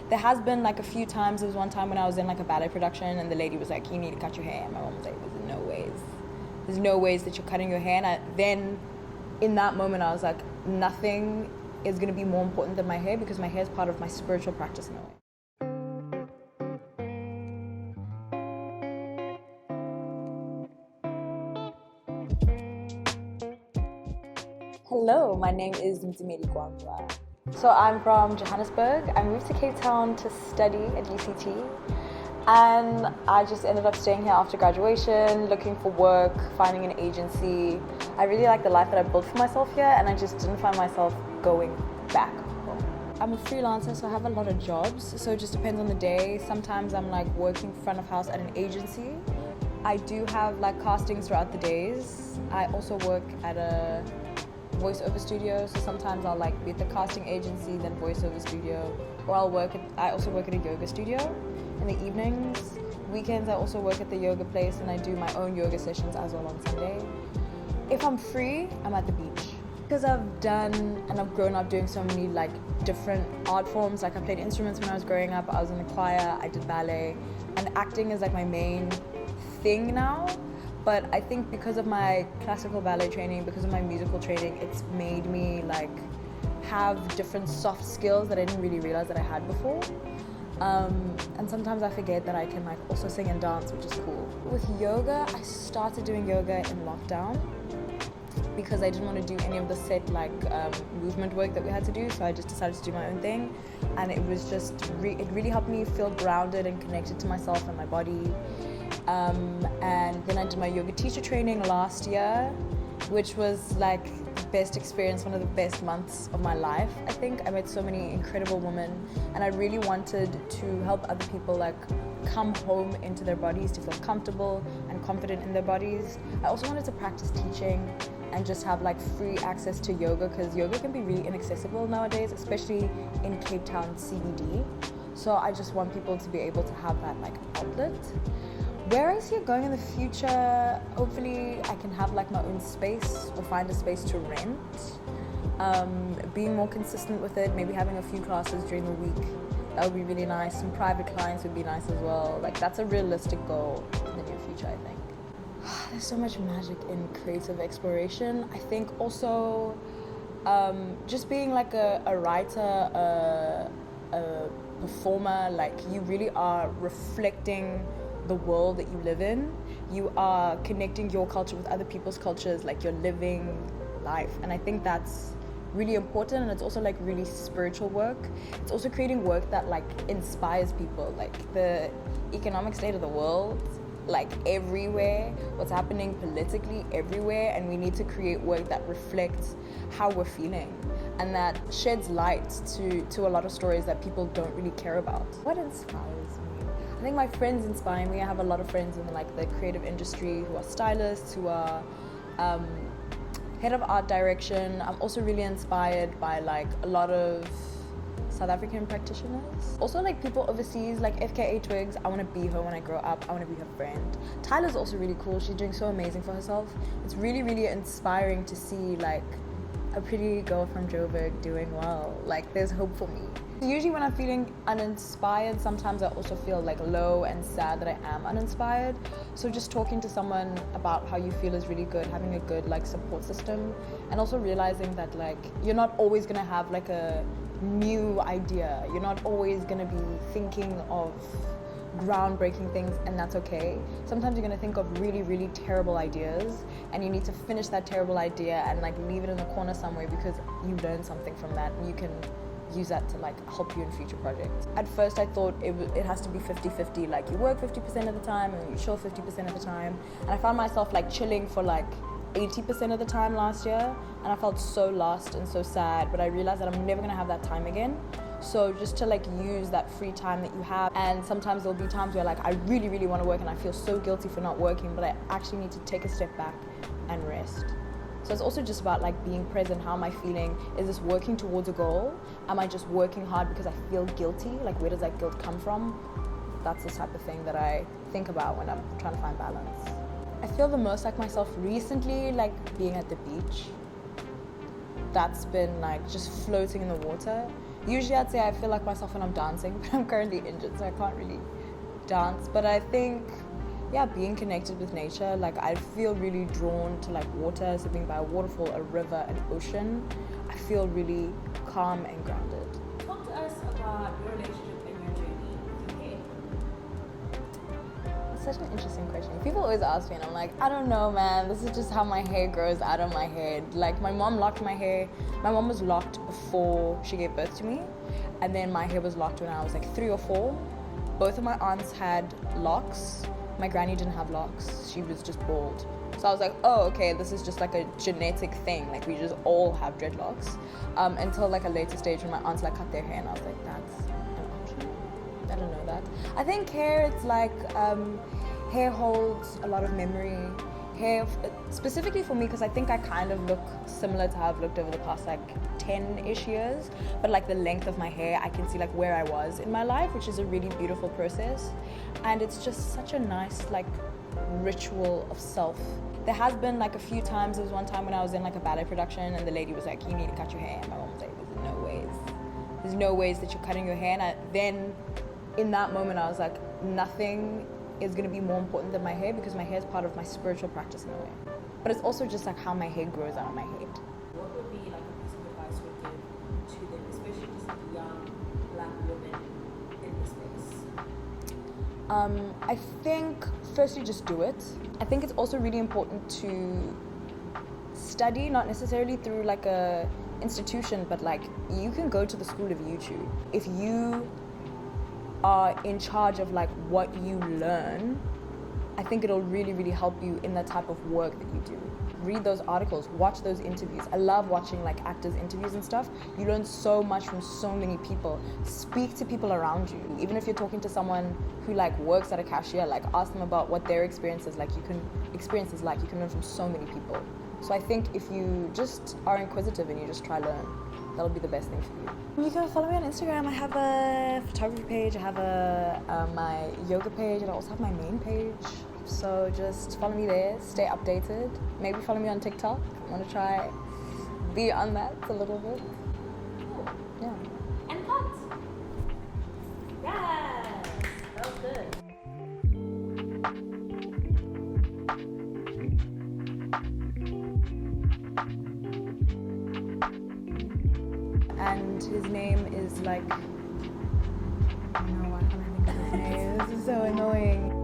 there has been like a few times. There was one time when I was in like a ballet production and the lady was like, you need to cut your hair. And my mom was like, there's no ways that you're cutting your hair. And then in that moment I was like, nothing is going to be more important than my hair, because my hair is part of my spiritual practice in a way. Hello, my name is Ntsimedi. So I'm from Johannesburg. I moved to Cape Town to study at UCT, and I just ended up staying here after graduation, looking for work, finding an agency. I really like the life that I built for myself here, and I just didn't find myself going back home. I'm a freelancer, so I have a lot of jobs, so it just depends on the day. Sometimes I'm like working front of house at an agency. I do have like castings throughout the days. I also work at a voiceover studio, so sometimes I'll like be at the casting agency, then voiceover studio, or I also work at a yoga studio in the evenings. Weekends I also work at the yoga place, and I do my own yoga sessions as well on Sunday. If I'm free, I'm at the beach. Because I've done and I've grown up doing so many like different art forms. Like I played instruments when I was growing up, I was in the choir, I did ballet, and acting is like my main thing now. But I think because of my classical ballet training, because of my musical training, it's made me like have different soft skills that I didn't really realize that I had before. And sometimes I forget that I can like also sing and dance, which is cool. With yoga, I started doing yoga in lockdown because I didn't want to do any of the set like movement work that we had to do, so I just decided to do my own thing, and it was just it really helped me feel grounded and connected to myself and my body. And then I did my yoga teacher training last year, which was like the best experience, one of the best months of my life. I think I met so many incredible women, and I really wanted to help other people like come home into their bodies, to feel comfortable and confident in their bodies. I also wanted to practice teaching and just have like free access to yoga, because yoga can be really inaccessible nowadays, especially in Cape Town CBD. So I just want people to be able to have that like outlet. Where I see it going in the future, hopefully I can have like my own space or find a space to rent. Being more consistent with it, maybe having a few classes during the week, that would be really nice. Some private clients would be nice as well. Like that's a realistic goal in the near future, I think. There's so much magic in creative exploration. I think also just being like a writer, a performer, like you really are reflecting the world that you live in. You are connecting your culture with other people's cultures, like you're living life, and I think that's really important. And it's also like really spiritual work. It's also creating work that like inspires people, like the economic state of the world, like everywhere, what's happening politically everywhere, and we need to create work that reflects how we're feeling and that sheds light to a lot of stories that people don't really care about. What inspires me? I think my friends inspire me. I have a lot of friends in like the creative industry who are stylists, who are head of art direction. I'm also really inspired by like a lot of South African practitioners. Also like people overseas, like FKA Twigs. I want to be her when I grow up. I want to be her friend. Tyler's also really cool. She's doing so amazing for herself. It's really, really inspiring to see like a pretty girl from Joburg doing well. Like there's hope for me. Usually when I'm feeling uninspired, sometimes I also feel like low and sad that I am uninspired. So just talking to someone about how you feel is really good, having a good like support system, and also realizing that like you're not always gonna have like a new idea. You're not always gonna be thinking of groundbreaking things, and that's okay. Sometimes you're gonna think of really, really terrible ideas, and you need to finish that terrible idea and like leave it in a corner somewhere, because you learned something from that and you can use that to like help you in future projects. At first I thought it has to be 50-50, like you work 50% of the time and you chill 50% of the time, and I found myself like chilling for like 80% of the time last year, and I felt so lost and so sad. But I realized that I'm never gonna have that time again. So just to like use that free time that you have, and sometimes there'll be times where like I really, really want to work and I feel so guilty for not working, but I actually need to take a step back and rest. So it's also just about like being present. How am I feeling? Is this working towards a goal? Am I just working hard because I feel guilty? Like where does that guilt come from? That's the type of thing that I think about when I'm trying to find balance. I feel the most like myself recently, like being at the beach. That's been like just floating in the water. Usually I'd say I feel like myself when I'm dancing, but I'm currently injured, so I can't really dance. But I think, yeah, being connected with nature, like I feel really drawn to like water, so being by a waterfall, a river, an ocean, I feel really calm and grounded. Talk to us about your relationship and your journey with your hair. It's such an interesting question. People always ask me and I'm like, I don't know, man. This is just how my hair grows out of my head. Like my mom locked my hair. My mom was locked before she gave birth to me. And then my hair was locked when I was like 3 or 4. Both of my aunts had locks. My granny didn't have locks. She was just bald. So I was like, oh, okay, this is just like a genetic thing. Like we just all have dreadlocks. Until like a later stage when my aunts like cut their hair and I was like, that's an option. I don't know that. I think hair, it's like, hair holds a lot of memory. Hair, specifically for me, because I think I kind of look similar to how I've looked over the past like 10-ish years, but like the length of my hair, I can see like where I was in my life, which is a really beautiful process. And it's just such a nice like ritual of self. There has been like a few times, there was one time when I was in like a ballet production and the lady was like, you need to cut your hair. And my mom was like, there's no ways that you're cutting your hair. And then in that moment I was like, nothing is going to be more important than my hair, because my hair is part of my spiritual practice in a way. But it's also just like how my hair grows out of my head. What would be like a piece of advice you would give to them, especially just like young black women in this space? I think firstly just do it. I think it's also really important to study, not necessarily through like a institution, but like you can go to the school of YouTube. If you are in charge of like what you learn, I think it'll really, really help you in the type of work that you do. Read those articles, watch those interviews. I love watching like actors' interviews and stuff. You learn so much from so many people. Speak to people around you. Even if you're talking to someone who like works at a cashier, like ask them about what their experience is like. You can learn from so many people. So I think if you just are inquisitive and you just try learn, that'll be the best thing for you. You can follow me on Instagram. I have a photography page, I have my yoga page, and I also have my main page. So just follow me there, stay updated. Maybe follow me on TikTok. I want to try be on that a little bit. Cool. Yeah. And cut. Yes, that was good. And his name is like, no, I can't think of his name. This is so annoying.